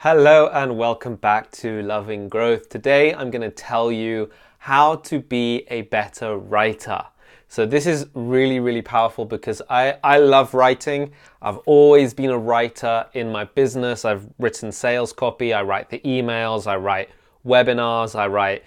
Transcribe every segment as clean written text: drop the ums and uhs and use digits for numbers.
Hello and welcome back to Loving Growth. Today I'm going to tell you how to be a better writer. So this is really powerful because I love writing. I've always been a writer in my business. I've written sales copy, I write the emails, I write webinars, I write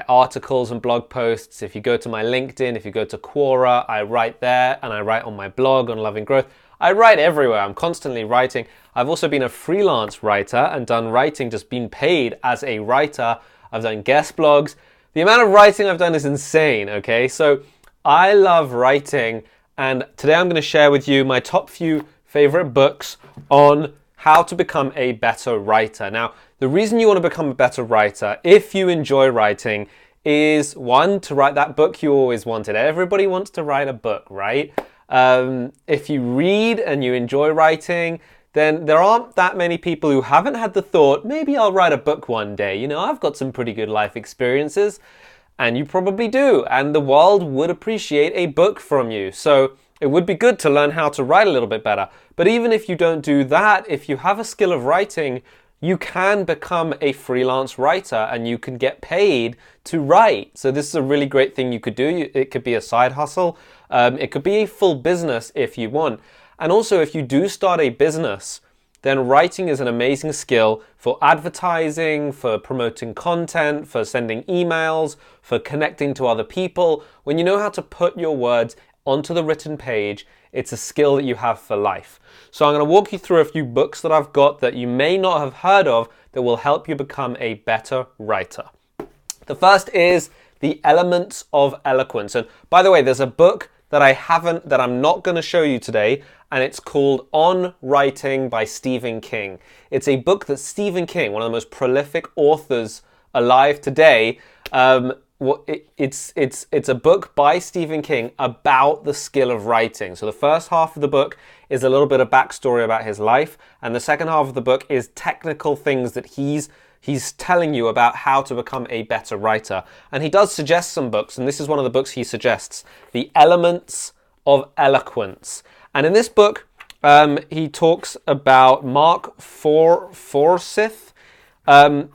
articles and blog posts. If you go to my LinkedIn, if you go to Quora, I write there, and I write on my blog on Loving Growth. I write everywhere. I'm constantly writing. I've also been a freelance writer and done writing, just been paid as a writer. I've done guest blogs. The amount of writing I've done is insane, okay? So I love writing, and today I'm going to share with you my top few favorite books on how to become a better writer. Now, the reason you want to become a better writer, if you enjoy writing, is one, to write that book you always wanted. Everybody wants to write a book, right? If you read and you enjoy writing, then there aren't that many people who haven't had the thought, maybe I'll write a book one day. You know, I've got some pretty good life experiences, and you probably do, and the world would appreciate a book from you. So it would be good to learn how to write a little bit better. But even if you don't do that, if you have a skill of writing, you can become a freelance writer and you can get paid to write. So this is a really great thing you could do. It could be a side hustle. It could be a full business if you want. And also, if you do start a business, then writing is an amazing skill for advertising, for promoting content, for sending emails, for connecting to other people. When you know how to put your words onto the written page, it's a skill that you have for life. So I'm going to walk you through a few books that I've got that you may not have heard of that will help you become a better writer. The first is The Elements of Eloquence. And by the way, there's a book that I'm not going to show you today, and it's called On Writing by Stephen King. It's a book that Stephen King, one of the most prolific authors alive today, it's a book by Stephen King about the skill of writing. So the first half of the book is a little bit of backstory about his life, and the second half of the book is technical things that he's telling you about how to become a better writer. And he does suggest some books, and this is one of the books he suggests, The Elements of Eloquence. And in this book, he talks about Mark Forsyth. Some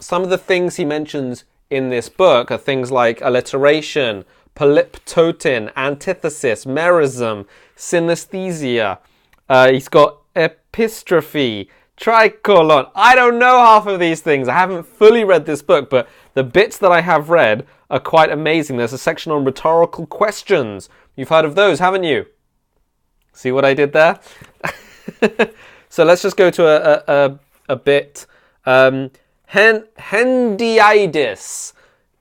of the things he mentions in this book are things like alliteration, polyptotin, antithesis, merism, synesthesia. He's got epistrophe, tricolon. I don't know half of these things. I haven't fully read this book, but the bits that I have read are quite amazing. There's a section on rhetorical questions. You've heard of those, haven't you? See what I did there? So let's just go to a bit. Hendiadys,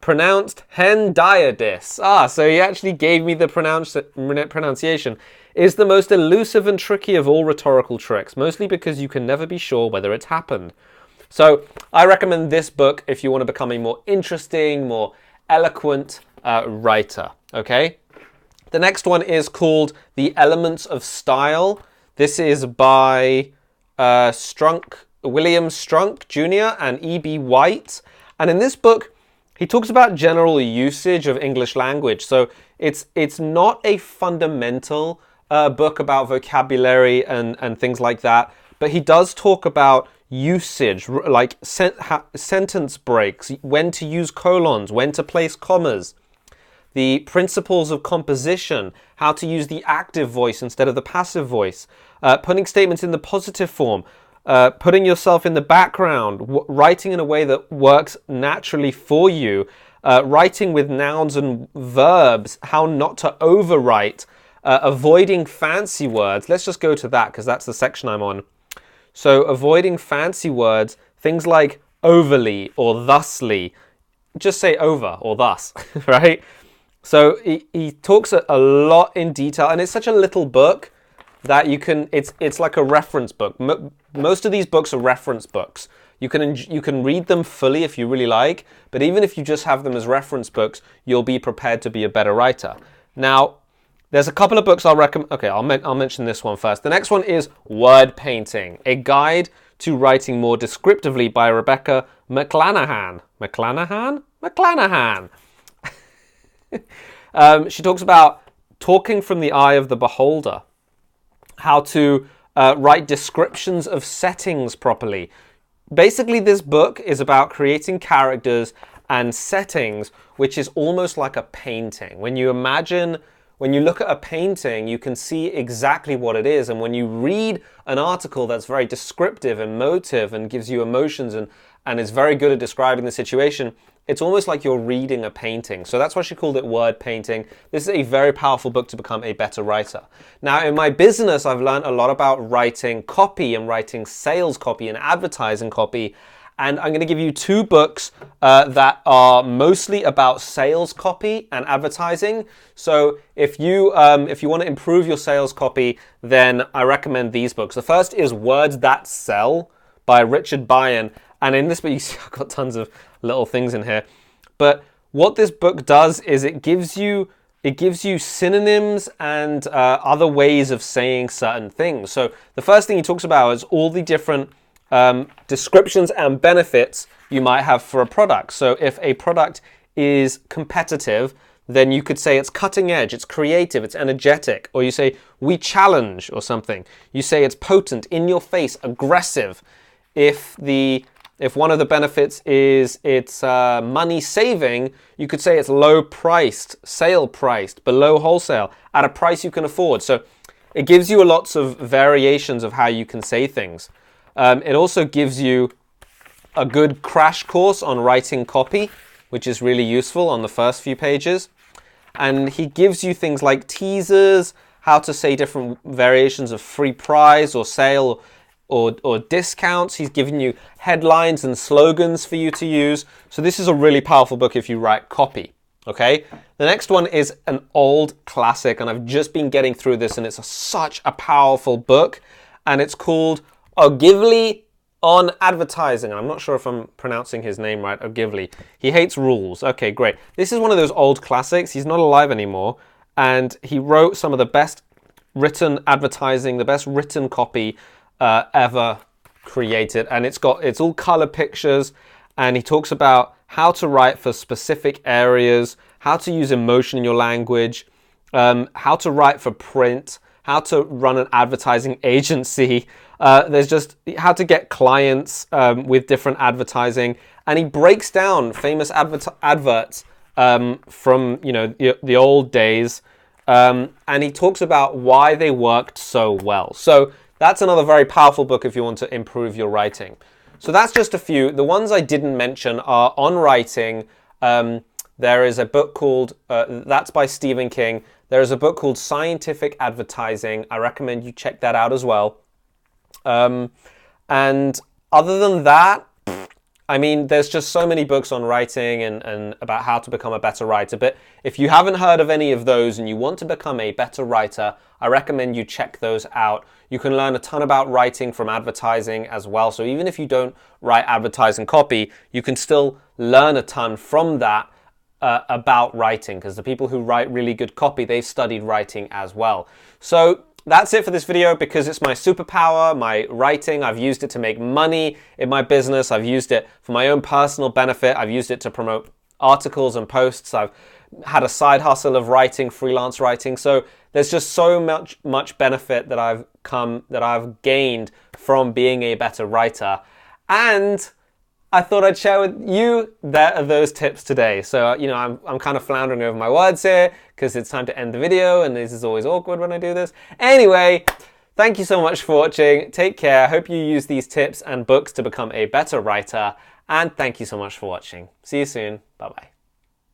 pronounced hendiadys. So he actually gave me the pronunciation. Is the most elusive and tricky of all rhetorical tricks, mostly because you can never be sure whether it's happened. So I recommend this book if you want to become a more interesting, more eloquent writer, okay? The next one is called The Elements of Style. This is by William Strunk Jr. and E.B. White. And in this book, he talks about general usage of English language. So it's not a fundamental book about vocabulary and things like that, but he does talk about usage, like sentence breaks, when to use colons, when to place commas, the principles of composition, how to use the active voice instead of the passive voice, putting statements in the positive form, putting yourself in the background, writing in a way that works naturally for you, writing with nouns and verbs, how not to overwrite, avoiding fancy words. Let's just go to that because that's the section I'm on. So avoiding fancy words, things like overly or thusly. Just say over or thus, right? So he talks a lot in detail, and it's such a little book that you can, it's like a reference book. Most of these books are reference books. You can read them fully if you really like, but even if you just have them as reference books, you'll be prepared to be a better writer. Now, there's a couple of books I'll recommend. Okay, I'll mention this one first. The next one is Word Painting, a guide to writing more descriptively by Rebecca McClanahan. McClanahan. She talks about talking from the eye of the beholder, how to write descriptions of settings properly. Basically, this book is about creating characters and settings, which is almost like a painting. When you look at a painting, you can see exactly what it is. And when you read an article that's very descriptive, emotive, and gives you emotions and is very good at describing the situation, it's almost like you're reading a painting. So that's why she called it word painting. This is a very powerful book to become a better writer. Now, in my business, I've learned a lot about writing copy and writing sales copy and advertising copy. And I'm going to give you two books that are mostly about sales copy and advertising. So if you want to improve your sales copy, then I recommend these books. The first is Words That Sell by Richard Byron. And in this book, you see I've got tons of little things in here. But what this book does is it gives you synonyms and other ways of saying certain things. So the first thing he talks about is all the different descriptions and benefits you might have for a product. So if a product is competitive, then you could say it's cutting edge, it's creative, it's energetic, or you say we challenge or something. You say it's potent, in your face, aggressive. If one of the benefits is it's money saving, you could say it's low priced, sale priced, below wholesale, at a price you can afford. So it gives you lots of variations of how you can say things. It also gives you a good crash course on writing copy, which is really useful on the first few pages. And he gives you things like teasers, how to say different variations of free prize or sale or discounts. He's giving you headlines and slogans for you to use. So this is a really powerful book if you write copy. Okay, the next one is an old classic, and I've just been getting through this, and it's such a powerful book, and it's called Ogilvy on Advertising. I'm not sure if I'm pronouncing his name right, Ogilvy. He hates rules. Okay, great. This is one of those old classics. He's not alive anymore, and he wrote some of the best written advertising, the best written copy ever created, and it's all color pictures, and he talks about how to write for specific areas, how to use emotion in your language, how to write for print, how to run an advertising agency. There's just how to get clients with different advertising, and he breaks down famous adverts from the old days, and he talks about why they worked so well. So that's another very powerful book if you want to improve your writing. So that's just a few. The ones I didn't mention are on writing. There is a book called, that's by Stephen King. There is a book called Scientific Advertising. I recommend you check that out as well. And other than that, I mean, there's just so many books on writing and about how to become a better writer. But if you haven't heard of any of those and you want to become a better writer, I recommend you check those out. You can learn a ton about writing from advertising as well. So even if you don't write advertising copy, you can still learn a ton from that about writing, because the people who write really good copy, they've studied writing as well. So that's it for this video, because it's my superpower, my writing. I've used it to make money in my business. I've used it for my own personal benefit. I've used it to promote articles and posts. I've had a side hustle of writing, freelance writing. So there's just so much benefit that I've gained from being a better writer. And I thought I'd share with you those tips today. So, I'm kind of floundering over my words here because it's time to end the video, and this is always awkward when I do this. Anyway, thank you so much for watching. Take care. I hope you use these tips and books to become a better writer. And thank you so much for watching. See you soon. Bye-bye.